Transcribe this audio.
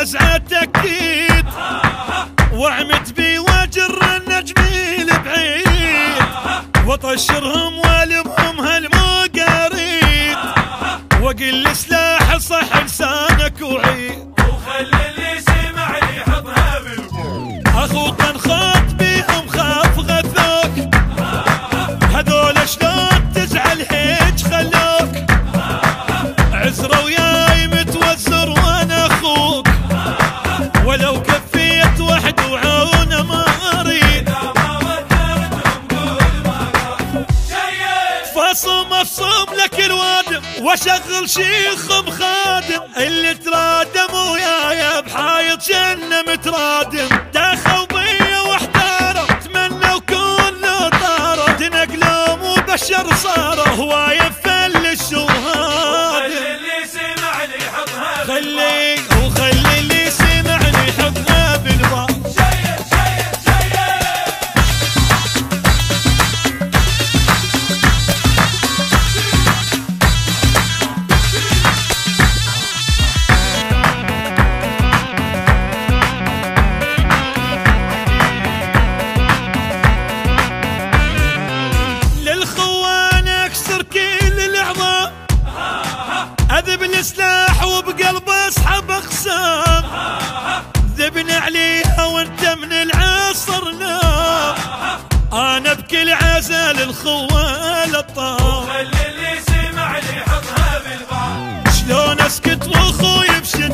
وزعة تأكيد وعمت بي واجر النجمي بعيد وطشرهم والمهم هالمقاريد وقل سلاح صح لسانك وعيد وخلي اللي سمعني حضنها بالبوم. اخوك انخاط بيهم خاف غثوك هذول شلون تزعل هيج خلوك عزرة وياي متوزر وانا اخوك ولو كفيت وحد وعونه ما اريد فاصوم افصوم لك الوادم واشغل شيخ مخادم اللي ترادم وياي بحايط جنة مترادم داخل بيا واحتاره تمنوا كل طاره تنقلهم وبشر صاره هواي فل الشهاد خلي وخلي اللي سمعني حطها بالباب للخوان اكسر كل الاعظام اذب السلاح وبقلب اسحب اقسام ذبن عليها وانت من العصر نام انا بكل عزل الخوال الطام خلي اللي سمعني حطها بالباب. شلون اسكت واخوي بشي